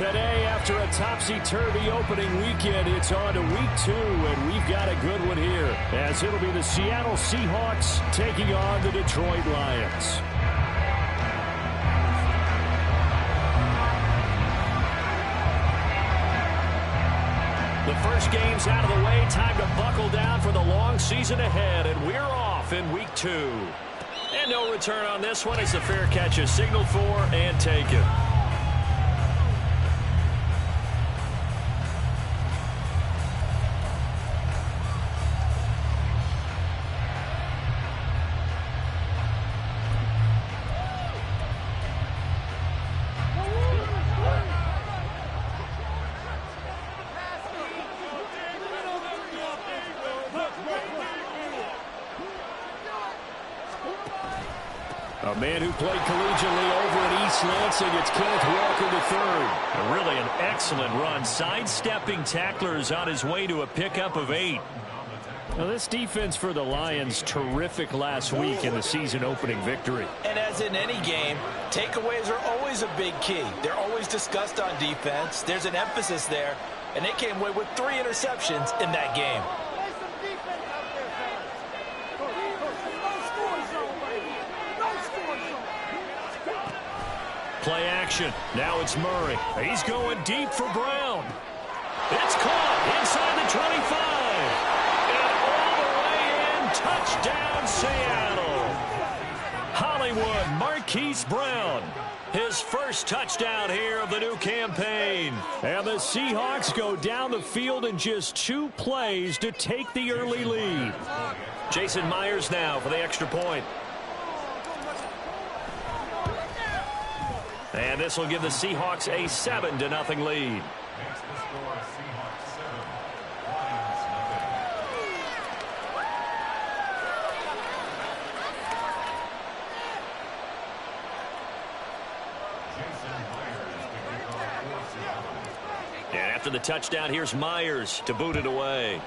Today, after a topsy-turvy opening weekend, it's on to week 2, and we've got a good one here, as it'll be the Seattle Seahawks taking on the Detroit Lions. The first game's out of the way. Time to buckle down for the long season ahead, and we're off in week 2. And no return on this one as the fair catch is signaled for and taken. A man who played collegiately over at East Lansing, it's Kenneth Walker III. Really an excellent run, sidestepping tacklers on his way to a pickup of 8. Now this defense for the Lions, terrific last week in the season-opening victory. And as in any game, takeaways are always a big key. They're always discussed on defense. There's an emphasis there, and they came away with 3 interceptions in that game. Play action. Now it's Murray. He's going deep for Brown. It's caught inside the 25. And all the way in. Touchdown, Seattle. Hollywood Marquise Brown. His first touchdown here of the new campaign. And the Seahawks go down the field in just 2 plays to take the early lead. Jason Myers now for the extra point. And this will give the Seahawks a 7-0 lead. And after the touchdown, here's Myers to boot it away.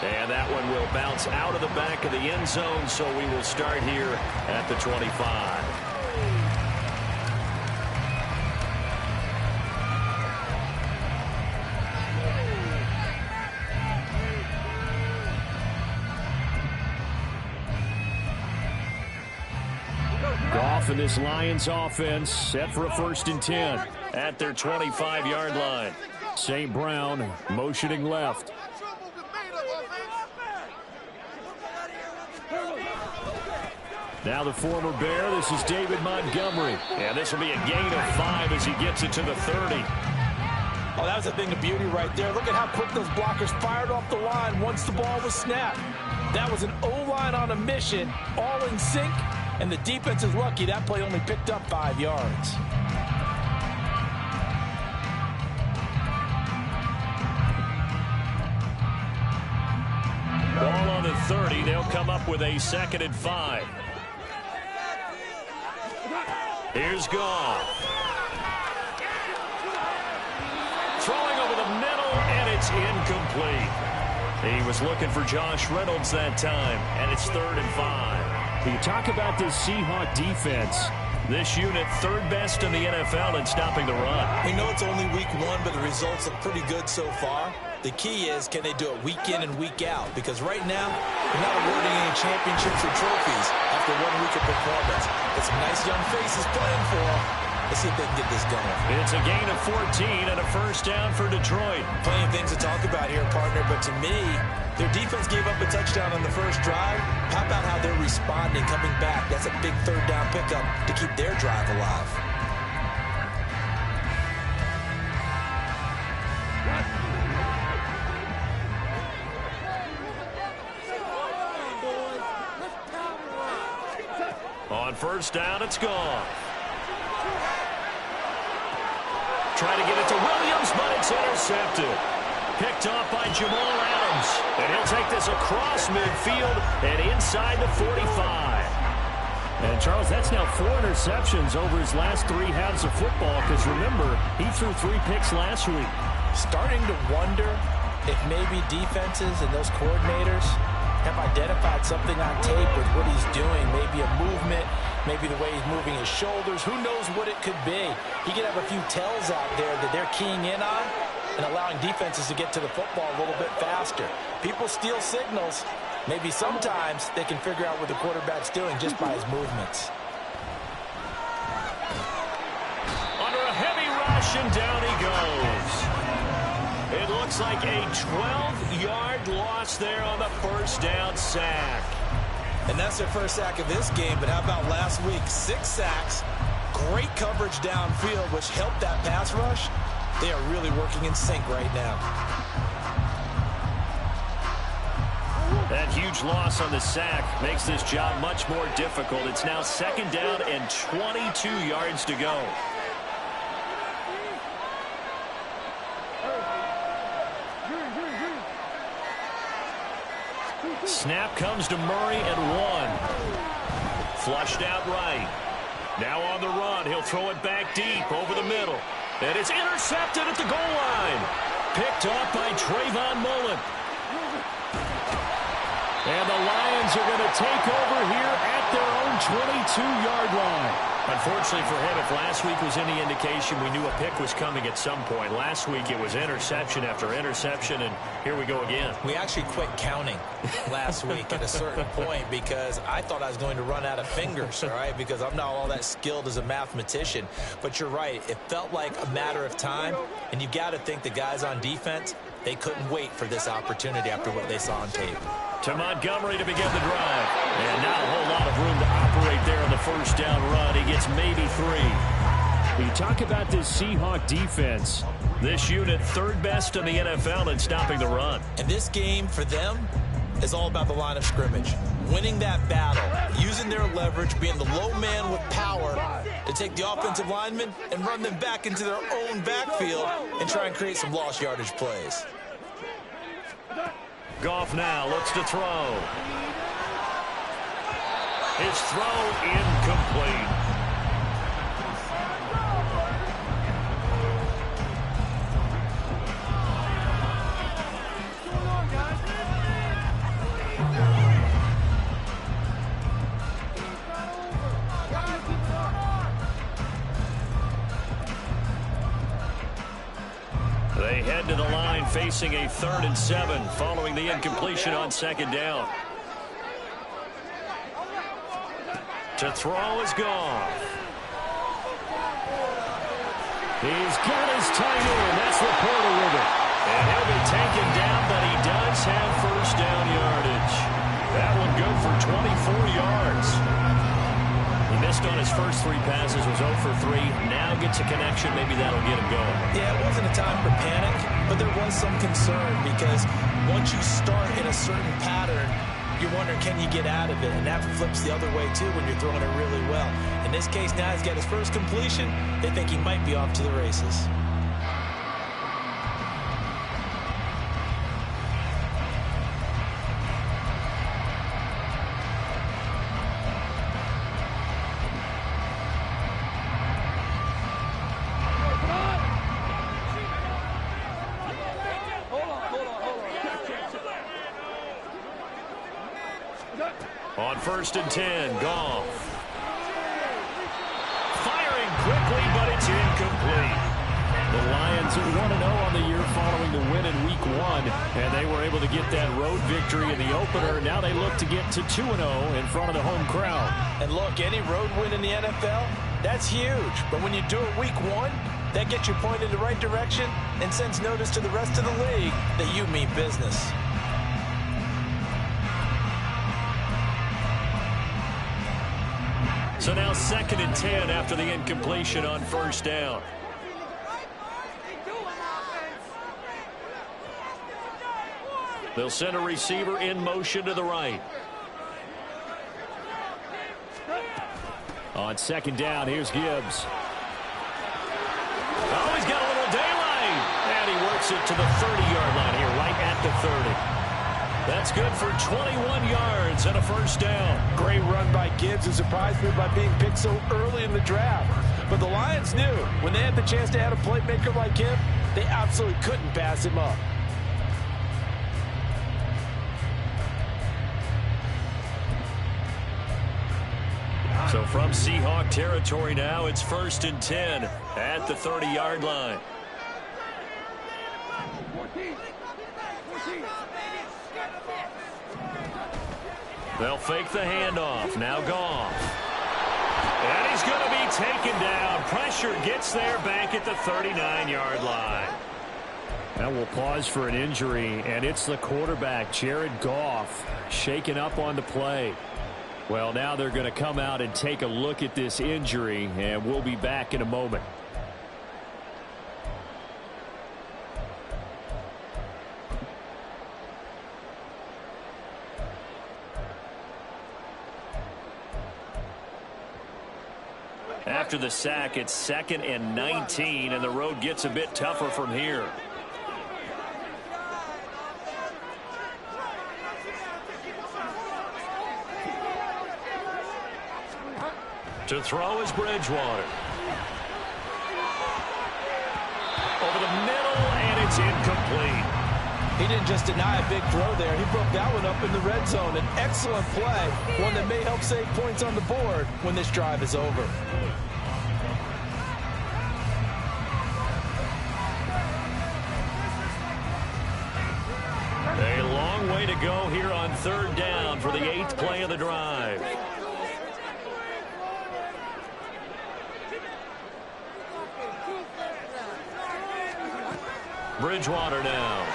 And that one will bounce out of the back of the end zone, so we will start here at the 25. Goff and this Lions offense set for a 1st and 10 at their 25-yard line. St. Brown motioning left. Now the former Bear, this is David Montgomery. And this will be a gain of 5 as he gets it to the 30. Oh, that was a thing of beauty right there. Look at how quick those blockers fired off the line once the ball was snapped. That was an O-line on a mission, all in sync, and the defense is lucky that play only picked up 5 yards. Ball on the 30. They'll come up with a 2nd and 5. Here's Goff. Throwing over the middle, and it's incomplete. He was looking for Josh Reynolds that time, and it's 3rd and 5. You talk about this Seahawk defense. This unit 3rd best in the NFL in stopping the run. We know it's only week 1, but the results look pretty good so far. The key is, can they do it week in and week out? Because right now, they're not awarding any championships or trophies after 1 week of performance. Got some nice young faces playing for them. Let's see if they can get this going. It's a gain of 14 and a 1st down for Detroit. Plenty of things to talk about here, partner, but to me, their defense gave up a touchdown on the first drive. How about how they're responding, coming back? That's a big 3rd down pickup to keep their drive alive. On 1st down, it's gone. Try to get it to Williams, but it's intercepted. Picked off by Jamal Adams. And he'll take this across midfield and inside the 45. And, Charles, that's now 4 interceptions over his last 3 halves of football because, remember, he threw 3 picks last week. Starting to wonder if maybe defenses and those coordinators have identified something on tape with what he's doing, maybe a movement maybe the way he's moving his shoulders. Who knows what it could be? He could have a few tells out there that they're keying in on and allowing defenses to get to the football a little bit faster. People steal signals. Maybe sometimes they can figure out what the quarterback's doing just by his movements. Under a heavy rush, and down he goes. It looks like a 12-yard loss there on the first down sack. And that's their first sack of this game, but how about last week? 6 sacks, great coverage downfield, which helped that pass rush. They are really working in sync right now. That huge loss on the sack makes this job much more difficult. It's now 2nd down and 22 yards to go. Snap comes to Murray and 1. Flushed out right. Now on the run. He'll throw it back deep over the middle. And it's intercepted at the goal line. Picked off by Trayvon Mullen. And the Lions are going to take over here at their own 22-yard line. Unfortunately for him, if last week was any indication, we knew a pick was coming at some point. Last week it was interception after interception, and here we go again. We actually quit counting last week at a certain point because I thought I was going to run out of fingers, all right, because I'm not all that skilled as a mathematician. But you're right. It felt like a matter of time, and you got to think the guys on defense, they couldn't wait for this opportunity after what they saw on tape. To Montgomery to begin the drive. And not a whole lot of room to operate there on the first down run. He gets maybe 3. You talk about this Seahawk defense. This unit 3rd best in the NFL in stopping the run. And this game for them is all about the line of scrimmage. Winning that battle, using their leverage, being the low man with power to take the offensive linemen and run them back into their own backfield and try and create some lost yardage plays. Goff now looks to throw. His throw incomplete. They head to the line facing a 3rd and 7 following the incompletion on 2nd down. To throw is Goff. He's got his tight end. That's Laporta with it. And he'll be taken down, but he does have first down yardage. That one good for 24 yards. He missed on his first 3 passes, was 0 for 3. Now gets a connection. Maybe that'll get him going. Yeah, it wasn't a time for panic, but there was some concern because once you start in a certain pattern, you're wondering, can you get out of it? And that flips the other way, too, when you're throwing it really well. In this case, now he's got his first completion. They think he might be off to the races. On 1st and 10, Goff. Firing quickly, but it's incomplete. The Lions are 1-0 on the year following the win in Week 1, and they were able to get that road victory in the opener. Now they look to get to 2-0 in front of the home crowd. And look, any road win in the NFL, that's huge. But when you do it Week 1, that gets you pointed in the right direction and sends notice to the rest of the league that you mean business. So now 2nd and 10 after the incompletion on 1st down. They'll send a receiver in motion to the right. On 2nd down, here's Gibbs. Oh, he's got a little daylight. And he works it to the 30-yard line here, right at the 30. That's good for 21 yards and a first down. Great run by Gibbs, and surprised me by being picked so early in the draft. But the Lions knew when they had the chance to add a playmaker like him, they absolutely couldn't pass him up. So from Seahawk territory now, it's 1st and 10 at the 30-yard line. They'll fake the handoff. Now Goff. And he's going to be taken down. Pressure gets there back at the 39-yard line. Now we'll pause for an injury, and it's the quarterback, Jared Goff, shaken up on the play. Well, now they're going to come out and take a look at this injury, and we'll be back in a moment. After the sack, it's 2nd and 19, and the road gets a bit tougher from here. To throw is Bridgewater. Over the middle, and it's incomplete. He didn't just deny a big throw there. He broke that one up in the red zone. An excellent play, one that may help save points on the board when this drive is over. A long way to go here on 3rd down for the 8th play of the drive. Bridgewater now.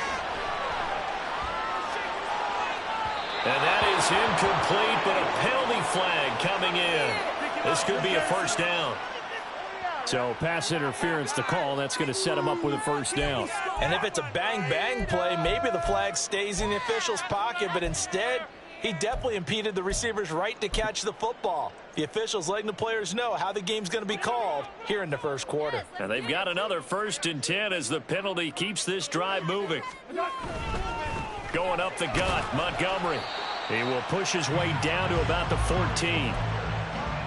And that is incomplete, but a penalty flag coming in. This could be a 1st down. So pass interference to call. That's going to set him up with a 1st down. And if it's a bang-bang play, maybe the flag stays in the official's pocket, but instead, he definitely impeded the receiver's right to catch the football. The officials letting the players know how the game's going to be called here in the 1st quarter. And they've got another 1st and 10 as the penalty keeps this drive moving. Going up the gut, Montgomery. He will push his way down to about the 14.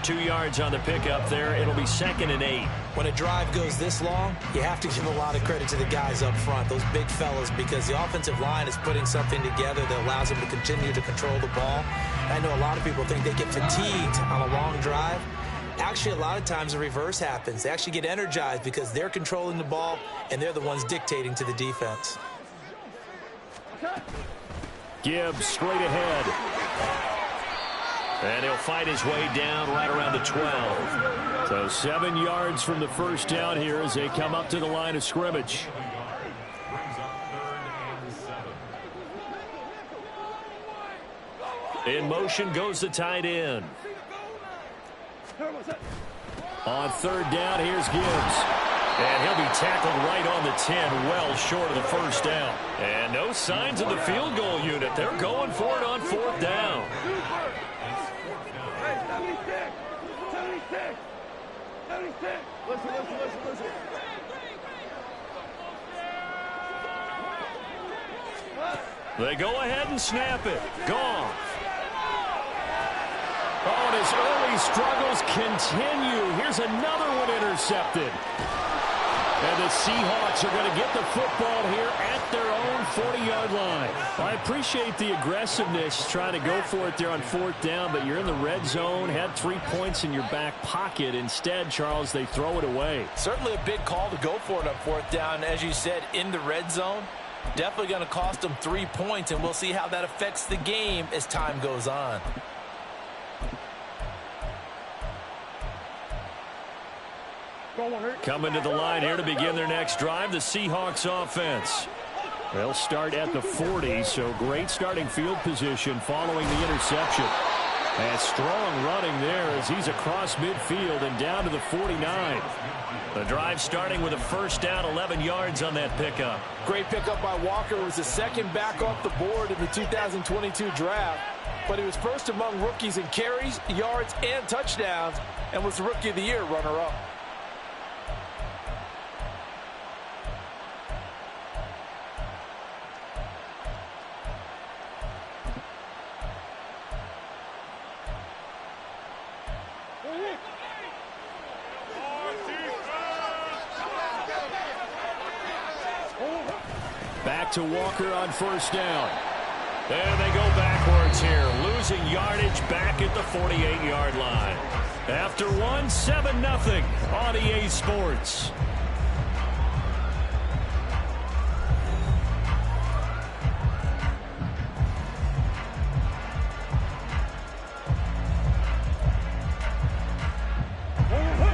2 yards on the pickup there. It'll be 2nd and 8. When a drive goes this long, you have to give a lot of credit to the guys up front, those big fellas, because the offensive line is putting something together that allows them to continue to control the ball. I know a lot of people think they get fatigued on a long drive. Actually, a lot of times the reverse happens. They actually get energized because they're controlling the ball, and they're the ones dictating to the defense. Gibbs straight ahead. And he'll fight his way down right around the 12. So 7 yards from the 1st down here as they come up to the line of scrimmage. In motion goes the tight end. On 3rd down, here's Gibbs. And he'll be tackled right on the 10, well short of the 1st down. And no signs of the field goal unit. They're going for it on 4th down. Listen. They go ahead and snap it. Goff. Oh, and his early struggles continue. Here's another one intercepted. And the Seahawks are going to get the football here at their own 40-yard line. I appreciate the aggressiveness trying to go for it there on 4th down, but you're in the red zone, had 3 points in your back pocket. Instead, Charles, they throw it away. Certainly a big call to go for it on 4th down. As you said, in the red zone, definitely going to cost them 3 points, and we'll see how that affects the game as time goes on. Coming to the line here to begin their next drive, the Seahawks offense. They'll start at the 40, so great starting field position following the interception. And strong running there as he's across midfield and down to the 49. The drive starting with a 1st down, 11 yards on that pickup. Great pickup by Walker. It was the 2nd back off the board in the 2022 draft. But he was first among rookies in carries, yards, and touchdowns, and was the Rookie of the Year runner-up. Back to Walker on 1st down. And they go backwards here, losing yardage back at the 48-yard line. After one, 7-0 on EA Sports.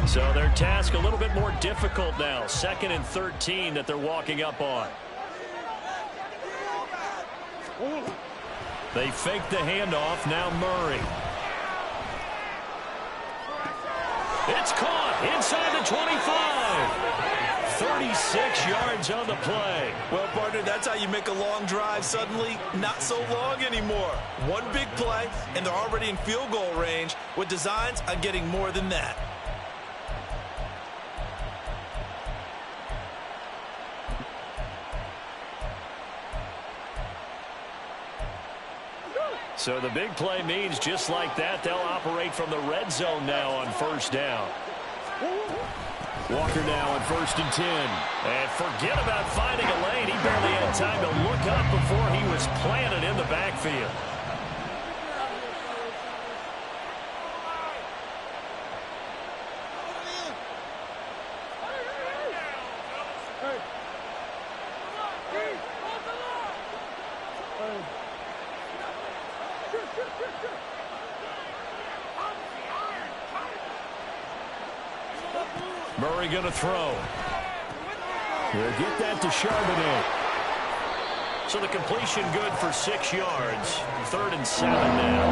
So their task a little bit more difficult now. 2nd and 13 that they're walking up on. They fake the handoff. Now Murray. It's caught inside the 25. 36 yards on the play. Well, partner, that's how you make a long drive suddenly not so long anymore. One big play, and they're already in field goal range with designs on getting more than that. So the big play means just like that, they'll operate from the red zone now on 1st down. Walker now on 1st and 10. And forget about finding a lane. He barely had time to look up before he was planted in the backfield. Murray going to throw. He'll get that to Charbonnet. So the completion good for 6 yards. 3rd and 7 now.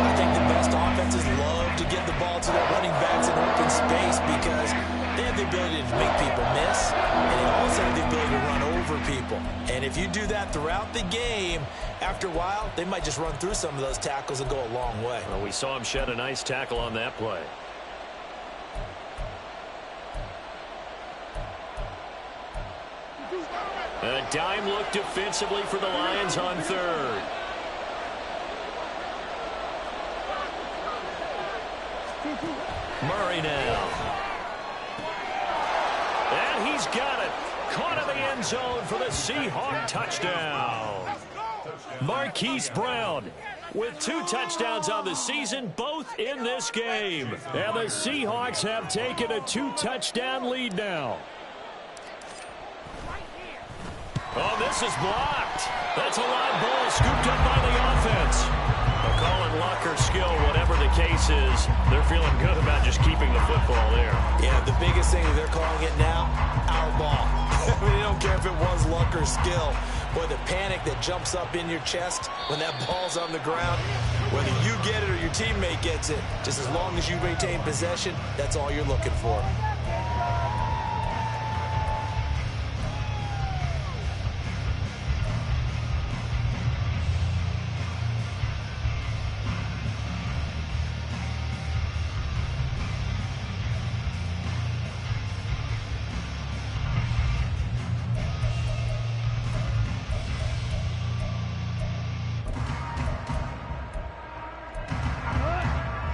I think the best offenses love to get the ball to their running backs in open space because they have the ability to make people miss, and they also have the ability to run over people. And if you do that throughout the game, after a while, they might just run through some of those tackles and go a long way. Well, we saw him shed a nice tackle on that play. A dime look defensively for the Lions on 3rd. Murray now. And he's got it. Caught in the end zone for the Seahawk touchdown. Marquise Brown with 2 touchdowns on the season, both in this game. And the Seahawks have taken a 2-touchdown lead now. Oh, this is blocked. That's a live ball scooped up by the offense. They'll call it luck or skill, whatever the case is. They're feeling good about just keeping the football there. Yeah, the biggest thing that they're calling it now, our ball. I mean, they don't care if it was luck or skill. Boy, the panic that jumps up in your chest when that ball's on the ground, whether you get it or your teammate gets it, just as long as you maintain possession, that's all you're looking for.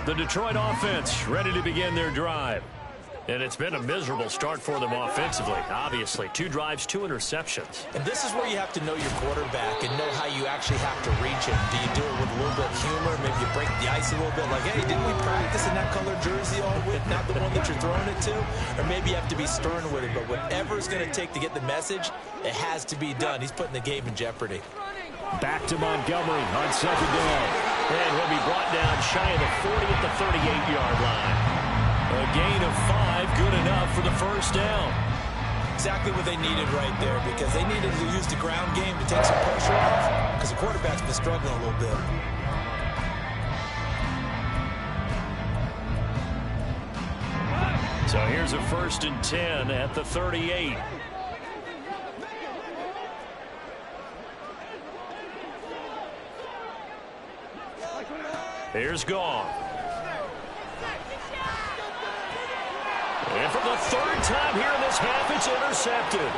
The Detroit offense ready to begin their drive. And it's been a miserable start for them offensively, obviously. 2 drives, 2 interceptions. And this is where you have to know your quarterback and know how you actually have to reach him. Do you do it with a little bit of humor? Maybe you break the ice a little bit like, hey, didn't we practice in that color jersey all week? Not the one that you're throwing it to? Or maybe you have to be stern with it. But whatever it's going to take to get the message, it has to be done. He's putting the game in jeopardy. Back to Montgomery on 2nd down. And he'll be brought down shy of the 40 at the 38-yard line. A gain of 5, good enough for the 1st down. Exactly what they needed right there, because they needed to use the ground game to take some pressure off, because the quarterback's been struggling a little bit. So here's a 1st and 10 at the 38. Here's Gong. And for the 3rd time here in this half, it's intercepted.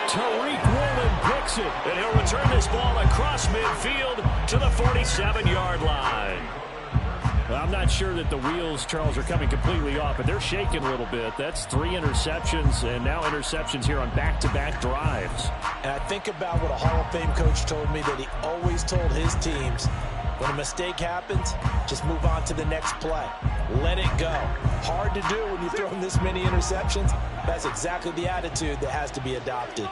Tariq Woolen picks it, and he'll return this ball across midfield to the 47-yard line. Well, I'm not sure that the wheels, Charles, are coming completely off, but they're shaking a little bit. That's 3 interceptions, and now interceptions here on back-to-back drives. And I think about what a Hall of Fame coach told me, that he always told his teams, When a mistake happens, just move on to the next play. Let it go. Hard to do when you throw this many interceptions. That's exactly the attitude that has to be adopted.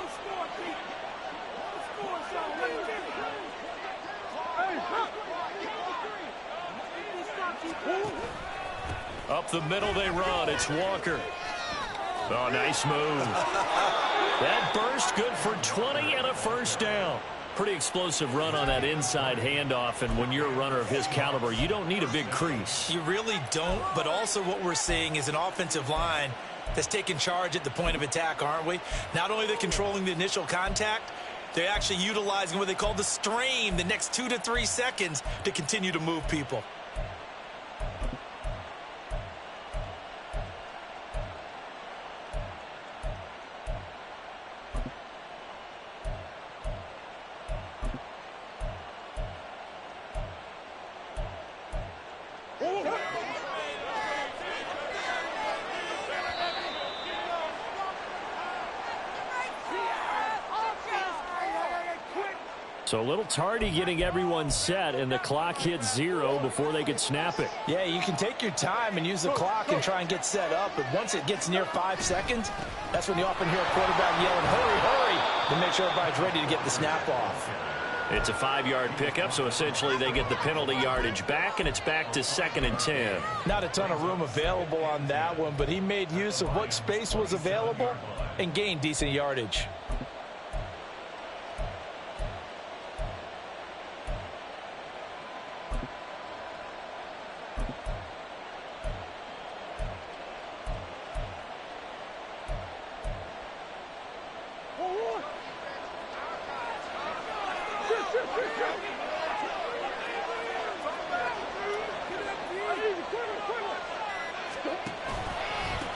Up the middle they run. It's Walker. Oh, nice move. That burst good for 20 and a first down. Pretty explosive run on that inside handoff, and when you're a runner of his caliber, you don't need a big crease. You really don't, but also what we're seeing is an offensive line that's taking charge at the point of attack, aren't we? Not only are they controlling the initial contact, they're actually utilizing what they call the strain the next 2 to 3 seconds to continue to move people. So a little tardy getting everyone set, and the clock hits 0 before they could snap it. Yeah, you can take your time and use the clock and try and get set up, but once it gets near 5 seconds, that's when you often hear a quarterback yelling, hurry, hurry, to make sure everybody's ready to get the snap off. It's a 5-yard pickup, so essentially they get the penalty yardage back, and it's back to 2nd and 10. Not a ton of room available on that one, but he made use of what space was available and gained decent yardage.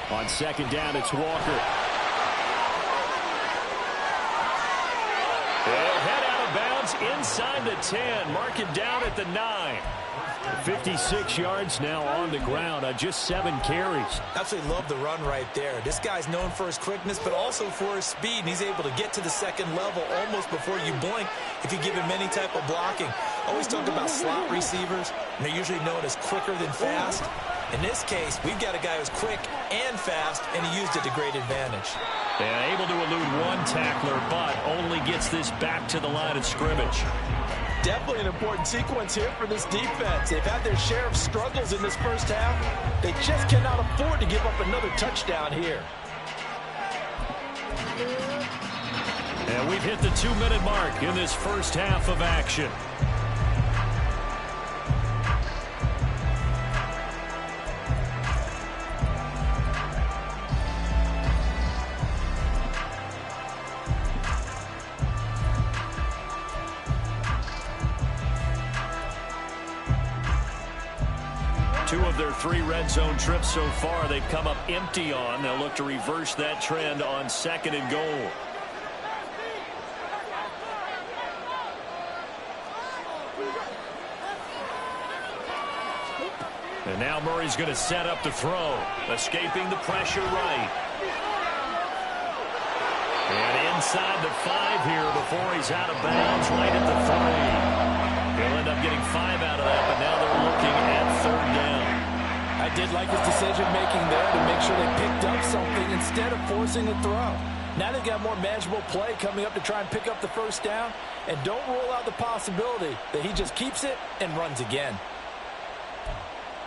On 2nd down, it's Walker. They'll head out of bounds inside the 10. Mark it down at the 9. 56 yards now on the ground on just 7 carries. Absolutely love the run right there. This guy's known for his quickness, but also for his speed, and he's able to get to the 2nd level almost before you blink if you give him any type of blocking. Always talk about slot receivers, and they're usually known as quicker than fast. In this case, we've got a guy who's quick and fast, and he used it to great advantage. And able to elude one tackler, but only gets this back to the line of scrimmage. Definitely an important sequence here for this defense. They've had their share of struggles in this first half. They just cannot afford to give up another touchdown here. And we've hit the 2-minute mark in this first half of action. Two of their 3 red zone trips so far, they've come up empty on. They'll look to reverse that trend on 2nd and goal. And now Murray's going to set up to throw, escaping the pressure right. And inside the 5 here before he's out of bounds, right at the 3. He'll end up getting 5 out of that, but now they're looking at 3rd down. I did like his decision-making there to make sure they picked up something instead of forcing a throw. Now they've got more manageable play coming up to try and pick up the 1st down, and don't rule out the possibility that he just keeps it and runs again.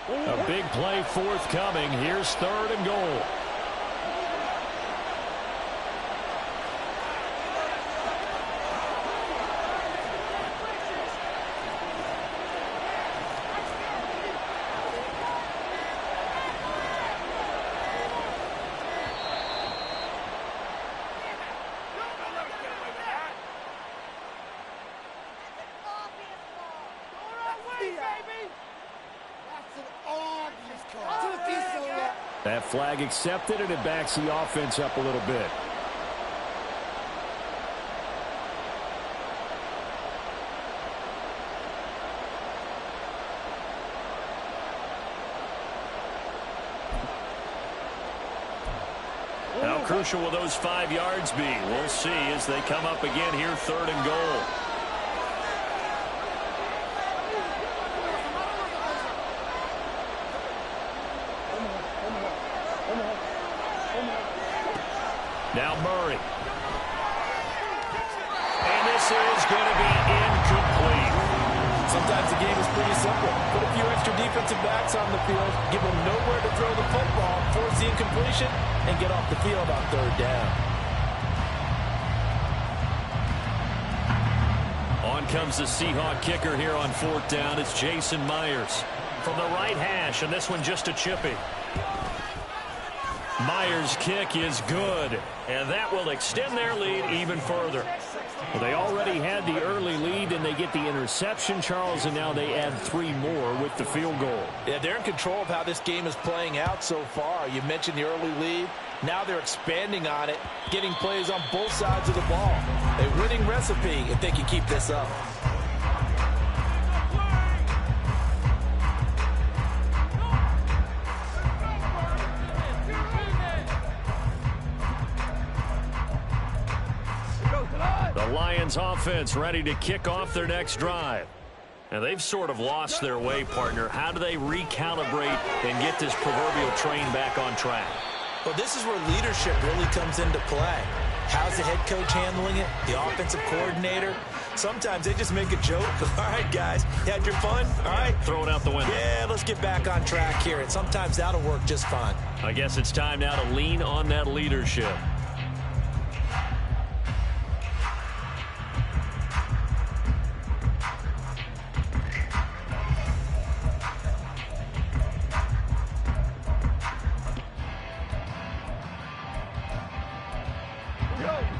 A big play forthcoming. Here's 3rd and goal. That flag accepted, and it backs the offense up a little bit. How crucial will those 5 yards be? We'll see as they come up again here, 3rd and goal. Now Murray. And this is going to be incomplete. Sometimes the game is pretty simple. Put a few extra defensive backs on the field, give them nowhere to throw the football, force the incompletion, and get off the field on third down. On comes the Seahawk kicker here on fourth down. It's Jason Myers from the right hash, and this one just a chippy. Myers' kick is good, and that will extend their lead even further. Well, they already had the early lead, and they get the interception, Charles, and now they add 3 more with the field goal. Yeah, they're in control of how this game is playing out so far. You mentioned the early lead. Now they're expanding on it, getting plays on both sides of the ball. A winning recipe if they can keep this up. The Lions offense ready to kick off their next drive. And they've sort of lost their way, partner. How do they recalibrate and get this proverbial train back on track? Well, this is where leadership really comes into play. How's the head coach handling it? The offensive coordinator? Sometimes they just make a joke. All right, guys, you had your fun? All right. Throw it out the window. Yeah, let's get back on track here. And sometimes that'll work just fine. I guess it's time now to lean on that leadership.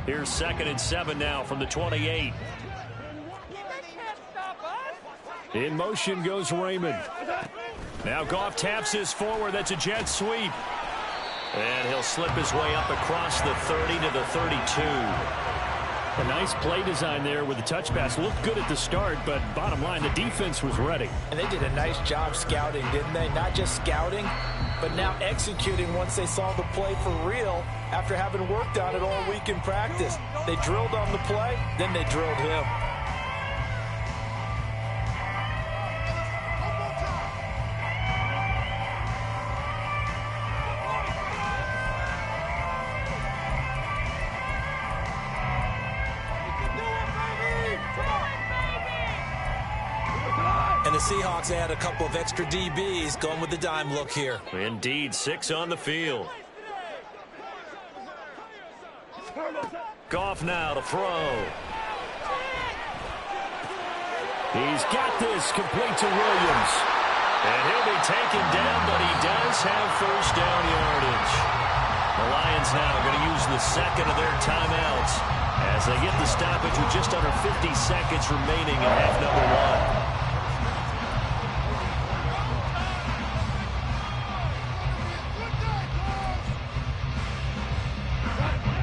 Here's 2nd and 7 now from the 28. In motion goes Raymond. Now Goff taps his forward. That's a jet sweep. And he'll slip his way up across the 30 to the 32. A nice play design there with the touch pass. Looked good at the start, but bottom line, the defense was ready. And they did a nice job scouting, didn't they? Not just scouting, but now executing once they saw the play for real after having worked on it all week in practice. They drilled on the play, then they drilled him. And the Seahawks add a couple of extra DBs going with the dime look here. Indeed, 6 on the field. Goff now to throw. He's got this complete to Williams. And he'll be taken down, but he does have first down yardage. The Lions now going to use the second of their timeouts as they get the stoppage with just under 50 seconds remaining in half number 1.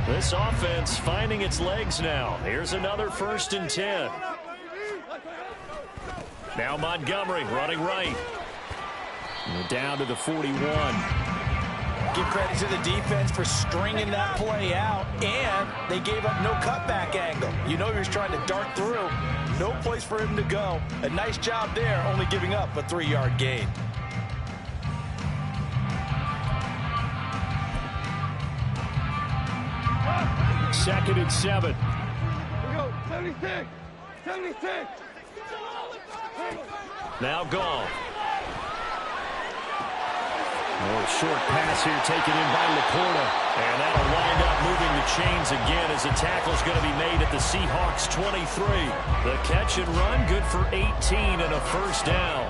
This offense finding its legs now. Here's another 1st and 10. Now Montgomery running right. And we're down to the 41. Give credit to the defense for stringing that play out, and they gave up no cutback angle. You know he was trying to dart through. No place for him to go. A nice job there, only giving up a 3-yard gain. Second and 7. We go, 76, 76. Now Goff. More short pass here taken in by Laporta. And that'll wind up moving the chains again as the tackle's going to be made at the Seahawks 23. The catch and run good for 18 and a first down.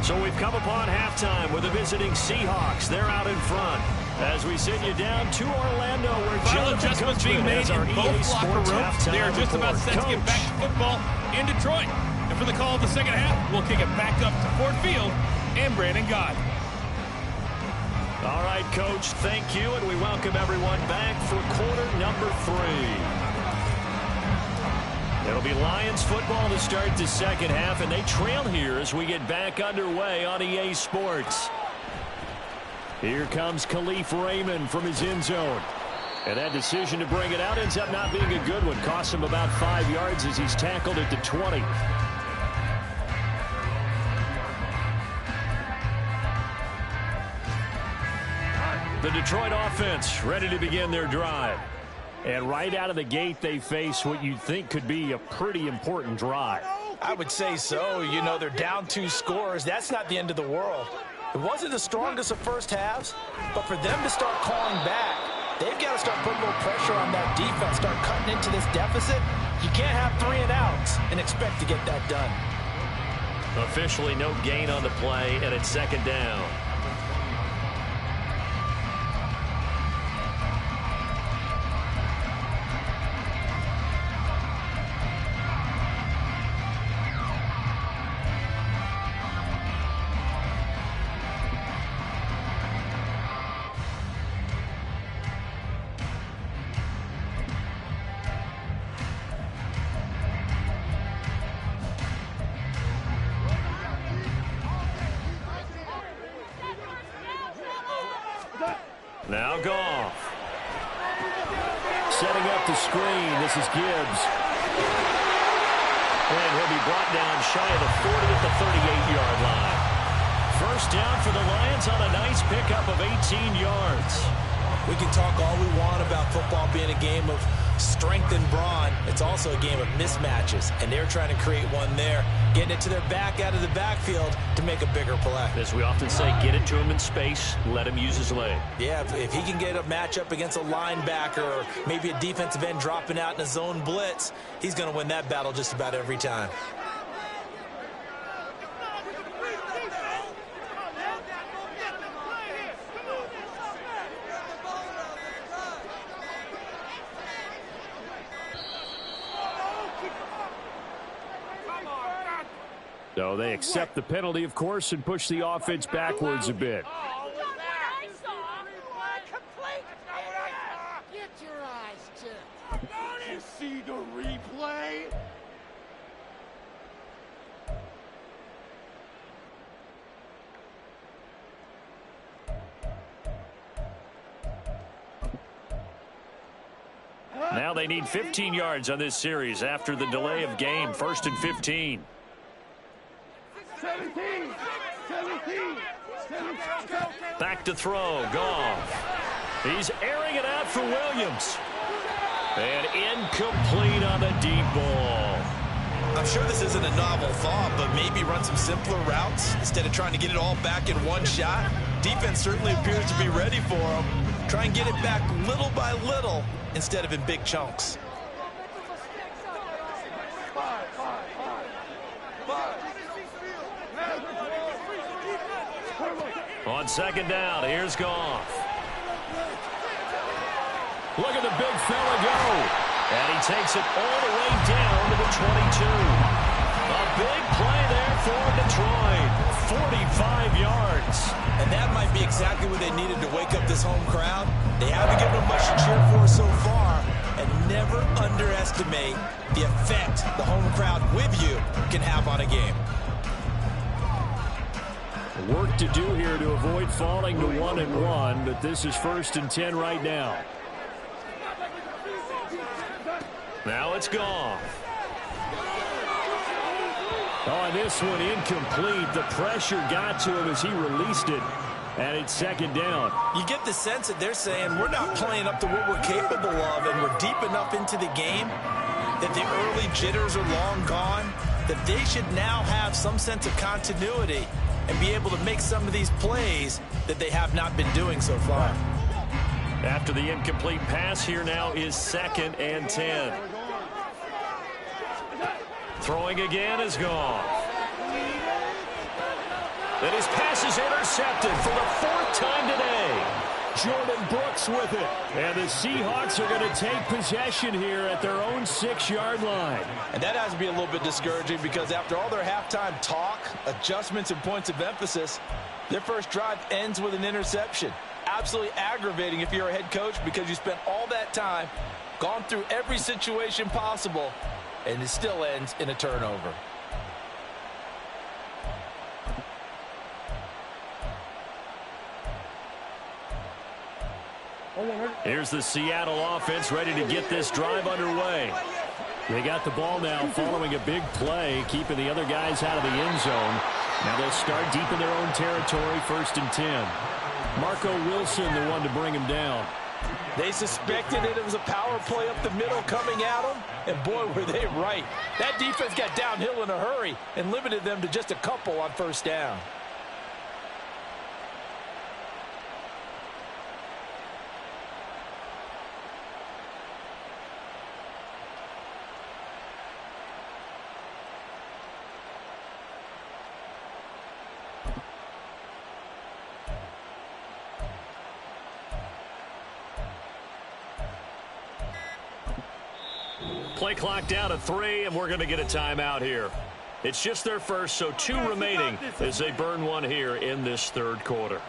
So we've come upon halftime with the visiting Seahawks. They're out in front. As we send you down to Orlando, where Final adjustments being made in both locker rooms. They are just about set to get back to football in Detroit. And for the call of the second half, we'll kick it back up to Ford Field and Brandon Gott. All right, Coach, thank you, and we welcome everyone back for quarter number 3. It'll be Lions football to start the second half, and they trail here as we get back underway on EA Sports. Here comes Khalif Raymond from his end zone. And that decision to bring it out ends up not being a good one. Costs him about 5 yards as he's tackled at the 20. The Detroit offense ready to begin their drive. And right out of the gate, they face what you'd think could be a pretty important drive. I would say so. You know, they're down 2 scores. That's not the end of the world. It wasn't the strongest of first halves, but for them to start calling back, they've got to start putting a little pressure on that defense, start cutting into this deficit. You can't have 3 and outs and expect to get that done. Officially no gain on the play, and it's second down. Now Goff. Setting up the screen. This is Gibbs. And he'll be brought down shy of the 40 at the 38-yard line. First down for the Lions on a nice pickup of 18 yards. We can talk all we want about football being a game of strength and brawn. It's also a game of mismatches, and they're trying to create one there, getting it to their back out of the backfield to make a bigger play. As we often say, get it to him in space, let him use his leg. Yeah, if he can get a matchup against a linebacker or maybe a defensive end dropping out in a zone blitz, he's going to win that battle just about every time. So they accept the penalty, of course, and push the offense backwards a bit. Get your eyes checked. You see the replay? Now they need 15 yards on this series after the delay of game. 1st and 15. 17. Back to throw. Goff. He's airing it out for Williams. And incomplete on the deep ball. I'm sure this isn't a novel thought, but maybe run some simpler routes instead of trying to get it all back in one shot. Defense certainly appears to be ready for him. Try and get it back little by little instead of in big chunks. On second down, here's Goff. Look at the big fella go. And he takes it all the way down to the 22. A big play there for Detroit. 45 yards. And that might be exactly what they needed to wake up this home crowd. They haven't given them much to cheer for so far. And never underestimate the effect the home crowd with you can have on a game. Work to do here to avoid falling to 1-1, but this is 1st and 10 right now. Now it's Goff. Oh, and this one incomplete. The pressure got to him as he released it, and it's second down. You get the sense that they're saying we're not playing up to what we're capable of, and we're deep enough into the game that the early jitters are long gone, that they should now have some sense of continuity and be able to make some of these plays that they have not been doing so far. After the incomplete pass, here now is 2nd and 10. Throwing again is Goff. And his pass is intercepted for the 4th time today. Jordan Brooks with it. And the Seahawks are going to take possession here at their own 6-yard line. And that has to be a little bit discouraging because after all their halftime talk, adjustments, and points of emphasis, their first drive ends with an interception. Absolutely aggravating if you're a head coach because you spent all that time, gone through every situation possible, and it still ends in a turnover. Here's the Seattle offense ready to get this drive underway. They got the ball now following a big play, keeping the other guys out of the end zone. Now they'll start deep in their own territory, 1st and 10. Marco Wilson, the one to bring him down. They suspected it was a power play up the middle coming at them, and boy, were they right. That defense got downhill in a hurry and limited them to just a couple on 1st down. Play clock down to 3, and we're going to get a timeout here. It's just their first, so 2 remaining as they burn one here in this 3rd quarter.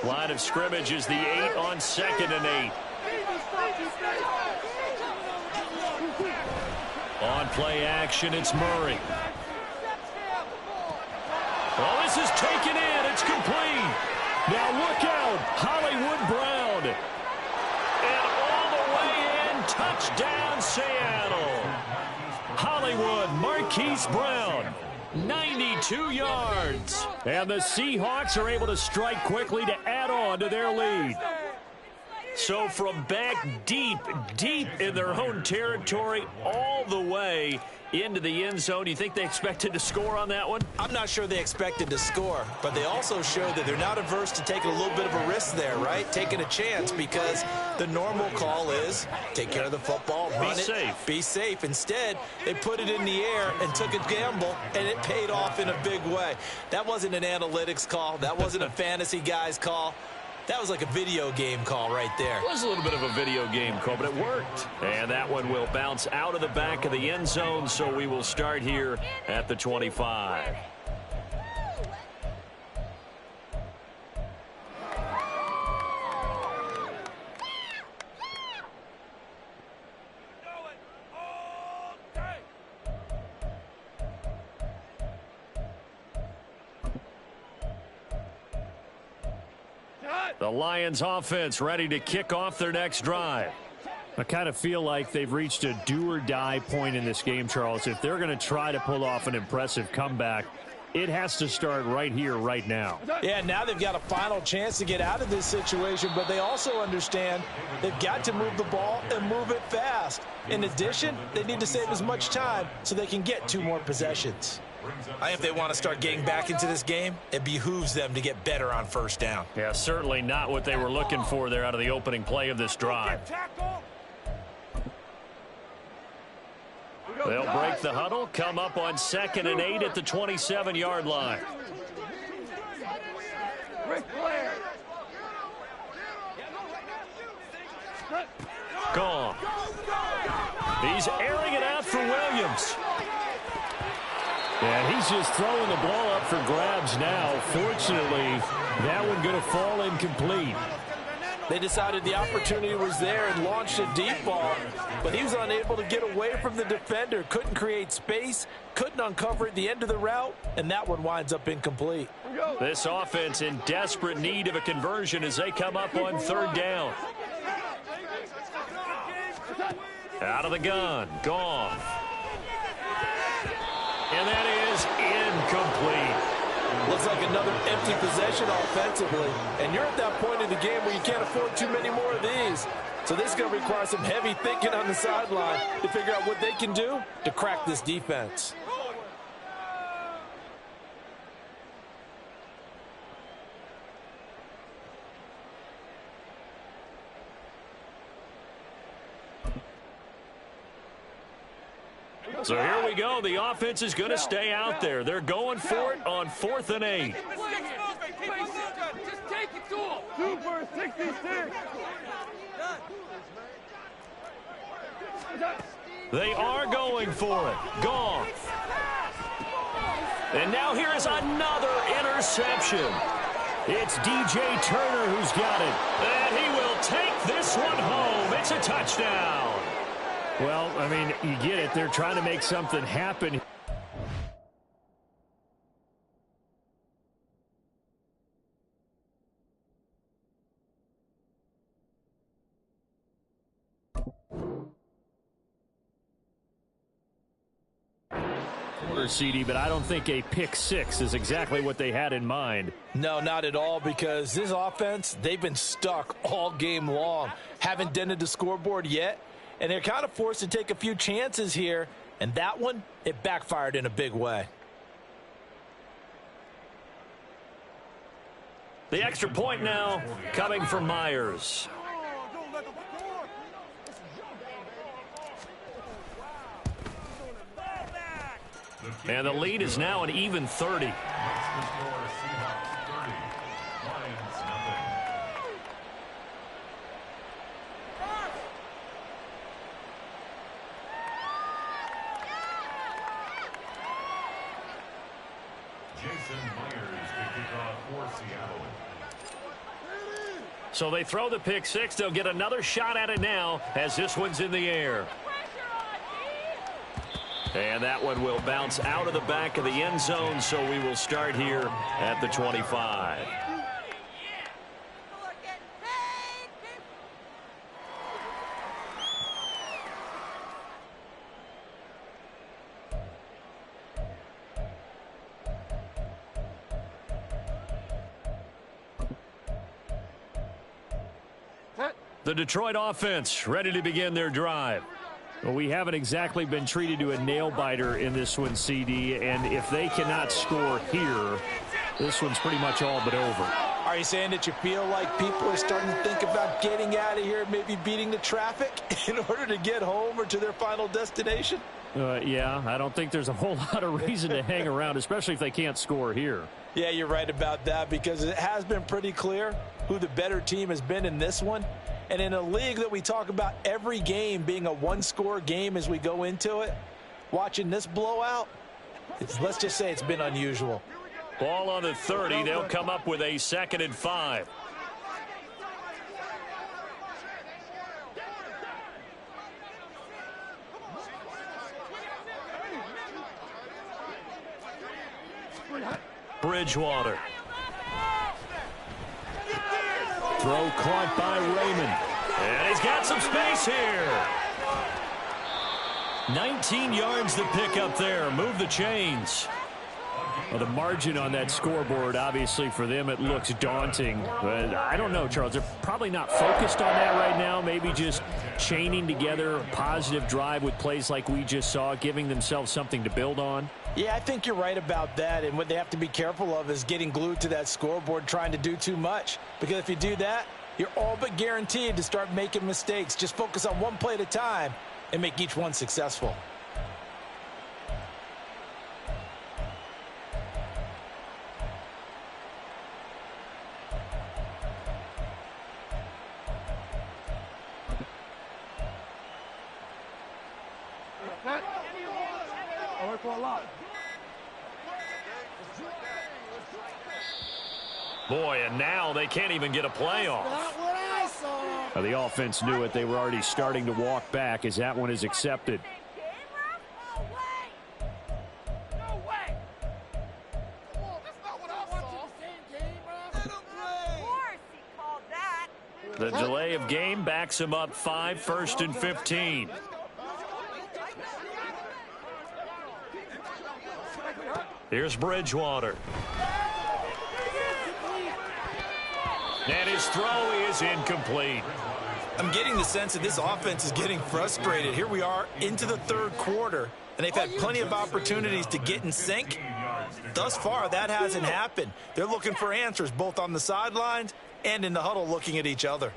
Line of scrimmage is the 8 on 2nd and 8. On play action, it's Murray. Oh, this is taken in. It's complete. Now look out. Hollywood Brown. And all the way in. Touchdown, Seattle. Hollywood Marquise Brown. 92 yards. And the Seahawks are able to strike quickly to add on to their lead. So from back deep in their own territory all the way into the end zone. You think they expected to score on that one? I'm not sure they expected to score, but they also showed that they're not averse to taking a little bit of a risk there, right? Taking a chance, because the normal call is take care of the football, run it, be safe. Instead, they put it in the air and took a gamble, and it paid off in a big way. That wasn't an analytics call. That wasn't a fantasy guy's call. That was like a video game call right there. It was a little bit of a video game call, but it worked. And that one will bounce out of the back of the end zone, so we will start here at the 25. The Lions offense ready to kick off their next drive. I kind of feel like they've reached a do-or-die point in this game, Charles. If they're going to try to pull off an impressive comeback, it has to start right here, right now. Yeah, now they've got a final chance to get out of this situation, but they also understand they've got to move the ball and move it fast. In addition, they need to save as much time so they can get 2 more possessions. If they want to start getting back into this game, it behooves them to get better on 1st down. Yeah, certainly not what they were looking for there out of the opening play of this drive. They'll break the huddle, come up on 2nd and 8 at the 27-yard line. Gone. He's airing it out for Williams. And he's just throwing the ball up for grabs now. Fortunately, that one going to fall incomplete. They decided the opportunity was there and launched a deep ball, but he was unable to get away from the defender, couldn't create space, couldn't uncover at the end of the route, and that one winds up incomplete. This offense in desperate need of a conversion as they come up on 3rd down. Out of the gun, gone. And that is incomplete. Looks like another empty possession offensively. And you're at that point in the game where you can't afford too many more of these. So this is going to require some heavy thinking on the sideline to figure out what they can do to crack this defense. So here we go. The offense is going to stay out there. They're going for it on 4th and 8. Just take it to him. 2 for 66. They are going for it. Gone. And now here is another interception. It's DJ Turner who's got it. And he will take this one home. It's a touchdown. Well, I mean, you get it. They're trying to make something happen. quarter, CD, but I don't think a pick six is exactly what they had in mind. No, not at all, because this offense, they've been stuck all game long. Haven't dented the scoreboard yet, and they're kind of forced to take a few chances here, and that one, it backfired in a big way. The extra point now coming from Myers. And the lead is now an even 30. So they throw the pick six. They'll get another shot at it now as this one's in the air. And that one will bounce out of the back of the end zone, so we will start here at the 25. The Detroit offense ready to begin their drive. Well, we haven't exactly been treated to a nail-biter in this one, CD, and if they cannot score here, this one's pretty much all but over. Are you saying that you feel like people are starting to think about getting out of here, maybe beating the traffic in order to get home or to their final destination? Yeah, I don't think there's a whole lot of reason to hang around, especially if they can't score here. Yeah, you're right about that, because it has been pretty clear who the better team has been in this one. And in a league that we talk about every game being a one-score game as we go into it, watching this blowout, let's just say it's been unusual. Ball on the 30. They'll come up with a 2nd and 5. Bridgewater. Throw caught by Raymond. And he's got some space here. 19 yards to pick up there. Move the chains. Well, the margin on that scoreboard, obviously, for them, it looks daunting. But I don't know, Charles. They're probably not focused on that right now. Maybe just chaining together a positive drive with plays like we just saw, giving themselves something to build on. Yeah, I think you're right about that. And what they have to be careful of is getting glued to that scoreboard, trying to do too much. Because if you do that, you're all but guaranteed to start making mistakes. Just focus on one play at a time and make each one successful. Boy, and now they can't even get a play off. The offense knew it. They were already starting to walk back as that one is accepted. The delay of game backs him up 5, 1st and 15. Here's Bridgewater. And his throw is incomplete. I'm getting the sense that this offense is getting frustrated. Here we are into the 3rd quarter, and they've had plenty of opportunities to get in sync. Thus far, that hasn't happened. They're looking for answers both on the sidelines and in the huddle looking at each other.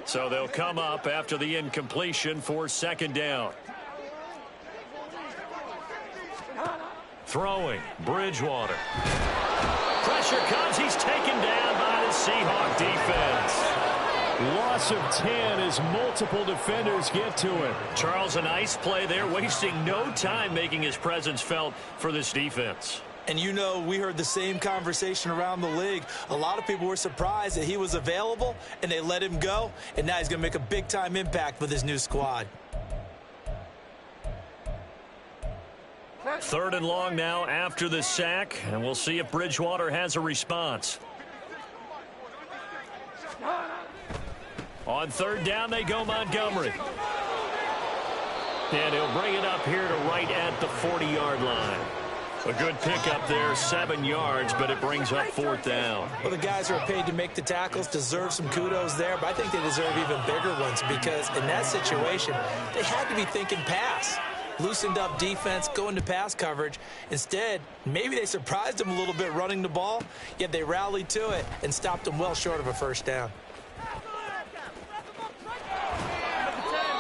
So they'll come up after the incompletion for 2nd down. Throwing, Bridgewater. Pressure comes. He's taken down by the Seahawk defense. Loss of 10 as multiple defenders get to him. Charles, a nice play there, wasting no time making his presence felt for this defense. And you know, we heard the same conversation around the league. A lot of people were surprised that he was available and they let him go. And now he's going to make a big-time impact with his new squad. 3rd and long now after the sack, and we'll see if Bridgewater has a response. On 3rd down, they go Montgomery. And he'll bring it up here to right at the 40-yard line. A good pickup there, 7 yards, but it brings up 4th down. Well, the guys who are paid to make the tackles deserve some kudos there, but I think they deserve even bigger ones because in that situation, they had to be thinking pass. Loosened up defense, going to pass coverage. Instead, maybe they surprised them a little bit running the ball, yet they rallied to it and stopped them well short of a 1st down.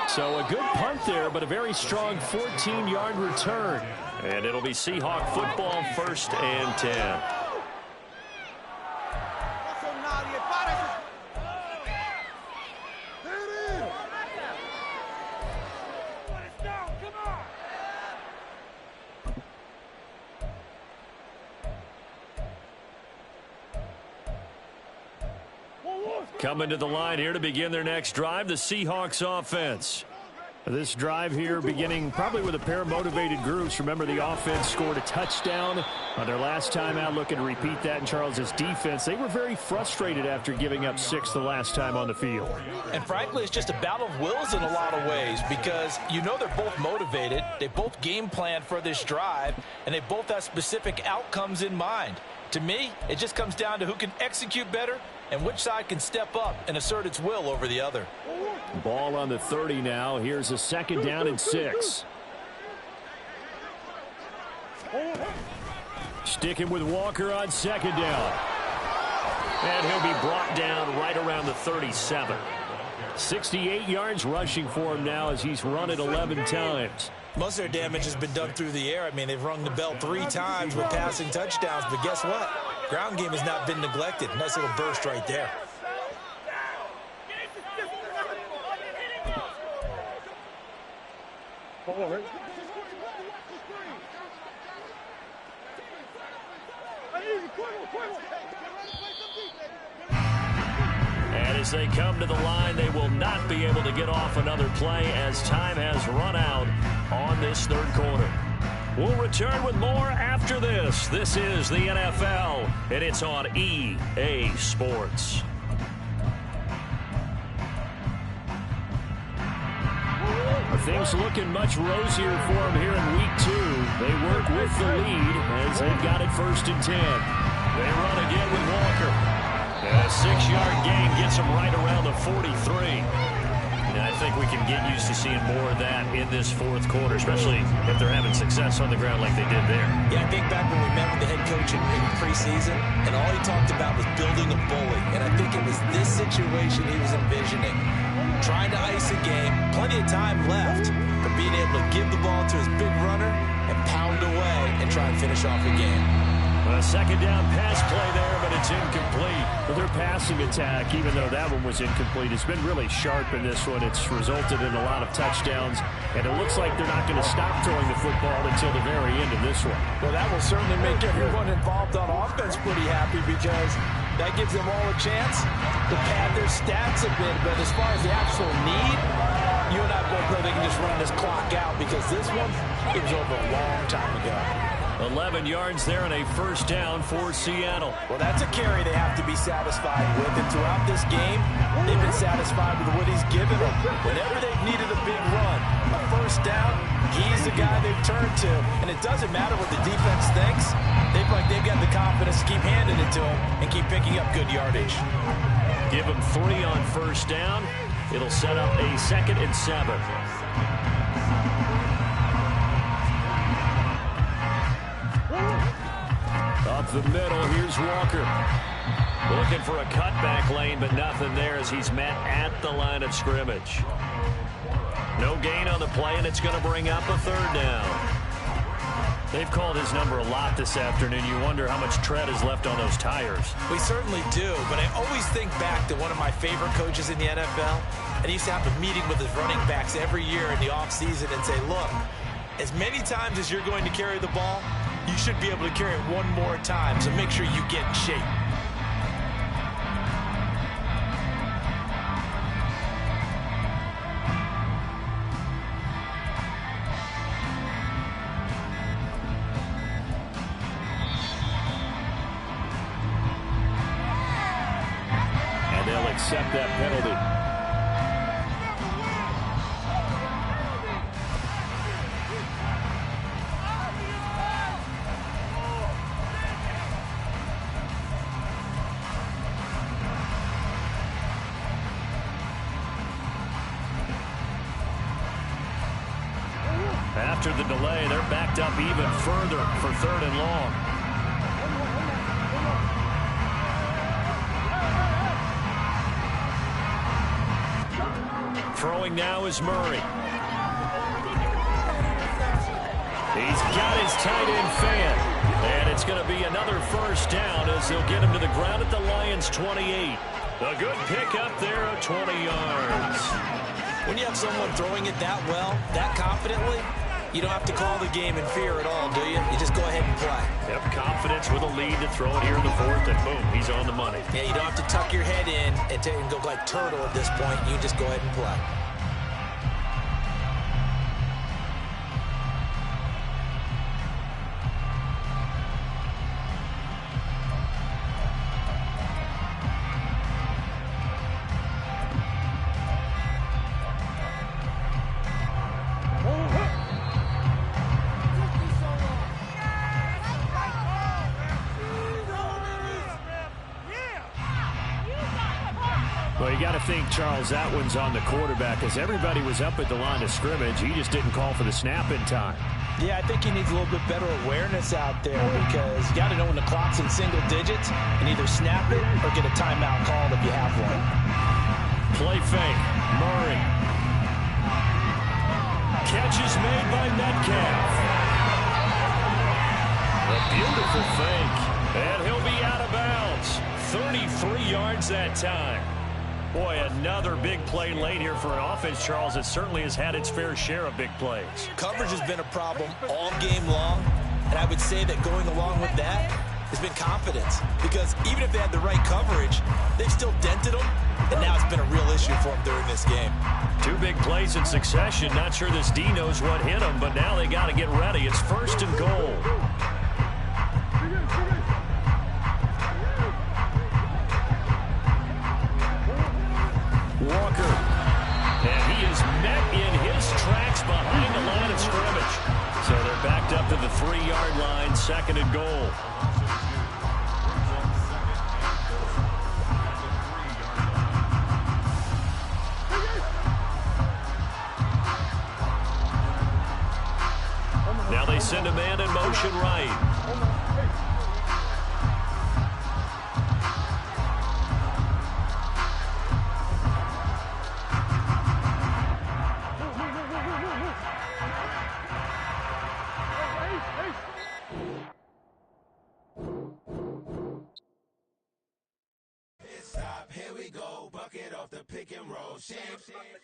So a good punt there, but a very strong 14-yard return. And it'll be Seahawk football, 1st and 10. Coming to the line here to begin their next drive, the Seahawks offense. This drive here beginning probably with a pair of motivated groups. Remember, the offense scored a touchdown on their last time out, looking to repeat that in Charles's defense. They were very frustrated after giving up 6 the last time on the field. And frankly, it's just a battle of wills in a lot of ways because you know they're both motivated. They both game plan for this drive, and they both have specific outcomes in mind. To me, it just comes down to who can execute better and which side can step up and assert its will over the other. Ball on the 30 now. Here's a 2nd down and 6. Sticking with Walker on 2nd down. And he'll be brought down right around the 37. 68 yards rushing for him now as he's run it 11 times. Most of their damage has been done through the air. I mean, they've rung the bell 3 times with passing touchdowns, but guess what? Ground game has not been neglected. Nice little burst right there. And as they come to the line, they will not be able to get off another play as time has run out on this 3rd quarter. We'll return with more after this. This is the NFL, and it's on EA Sports. Things looking much rosier for them here in week 2. They work with the lead as they've got it 1st and 10. They run again with Walker. And a 6-yard gain gets them right around the 43. And I think we can get used to seeing more of that in this 4th quarter, especially if they're having success on the ground like they did there. Yeah, I think back when we met with the head coach in preseason, and all he talked about was building a bully. And I think it was this situation he was envisioning. Trying to ice a game, plenty of time left, but being able to give the ball to his big runner and pound away and try and finish off a game. A 2nd down pass play there, but it's incomplete. Well, their passing attack, even though that one was incomplete, has been really sharp in this one. It's resulted in a lot of touchdowns, and it looks like they're not going to stop throwing the football until the very end of this one. Well, that will certainly make everyone involved on offense pretty happy because that gives them all a chance to pad their stats a bit. But as far as the actual need, you and I both know they can just run this clock out because this one, it was over a long time ago. 11 yards there and a 1st down for Seattle. Well, that's a carry they have to be satisfied with. And throughout this game, they've been satisfied with what he's given them. Whenever they've needed a big run, a 1st down, he's the guy they've turned to. And it doesn't matter what the defense thinks. They've got the confidence to keep handing it to him and keep picking up good yardage. Give him 3 on 1st down. It'll set up a 2nd and 7. Up the middle, here's Walker. Looking for a cutback lane, but nothing there as he's met at the line of scrimmage. No gain on the play, and it's going to bring up a 3rd down. They've called his number a lot this afternoon. You wonder how much tread is left on those tires. We certainly do, but I always think back to one of my favorite coaches in the NFL, and he used to have a meeting with his running backs every year in the offseason and say, look, as many times as you're going to carry the ball, you should be able to carry it one more time, so make sure you get in shape. accept that penalty. After the delay, they're backed up even further for 3rd and long. Throwing now is Murray. He's got his tight end fan. And it's going to be another first down as he'll get him to the ground at the Lions' 28. A good pickup there of 20 yards. When you have someone throwing it that well, that confidently, you don't have to call the game in fear at all, do you? You just go ahead and play. Yep, confidence with a lead to throw it here in the 4th, and boom, he's on the money. Yeah, you don't have to tuck your head in and go like turtle at this point. You just go ahead and play. Well, you got to think, Charles, that one's on the quarterback as everybody was up at the line of scrimmage. He just didn't call for the snap in time. Yeah, I think he needs a little bit better awareness out there because you got to know when the clock's in single digits and either snap it or get a timeout called if you have one. Play fake. Murray. Catch is made by Metcalf. A beautiful fake. And he'll be out of bounds. 33 yards that time. Boy, another big play late here for an offense, Charles, that certainly has had its fair share of big plays. Coverage has been a problem all game long, and I would say that going along with that has been confidence. Because even if they had the right coverage, they've still dented them, and now it's been a real issue for them during this game. 2 big plays in succession. Not sure this D knows what hit them, but now they got to get ready. It's 1st and goal. Walker, and he is met in his tracks behind the line of scrimmage. So they're backed up to the 3-yard line, 2nd and goal. Now they send a man in motion right. Here we go, bucket off the pick and roll. Shit,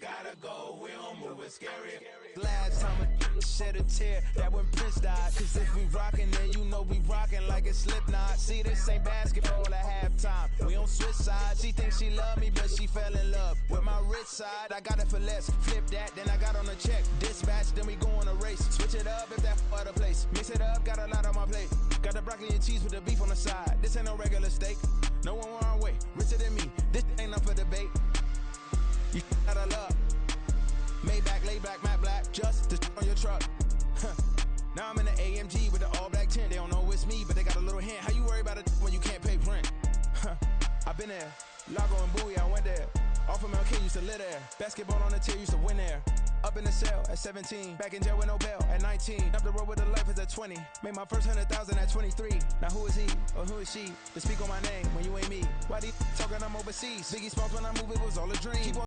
gotta go, we don't move it scary. Last time a shed a tear, that when Prince died. Cause if we rockin', then you know we rockin' like it's Slipknot. See, this ain't basketball at halftime. We on switch sides. She thinks she love me, but she fell in love with my rich side. I got it for less. Flip that, then I got on a check. Dispatch, then we go on a race. Switch it up if that other place. Mix it up, got a lot on my plate. Got the broccoli and cheese with the beef on the side. This ain't no regular steak. No one wrong way, richer than me. This ain't up for debate. You out of love. Maybach, laid back, matte black, just to on your truck. Now I'm in the AMG with the all black tint. They don't know it's me, but they got a little hint. How you worry about it when you can't pay rent? I've been there. Lago and Bowie, I went there. Off of MLK, used to live there. Basketball on the tier, used to win there. Up in the cell at 17. Back in jail with no bail at 19. Up the road with the life is at 20. Made my first 100,000 at 23. Now who is he or who is she to speak on my name when you ain't me? Why they talking I'm overseas? Biggie Smalls when I move, it was all a dream. Keep on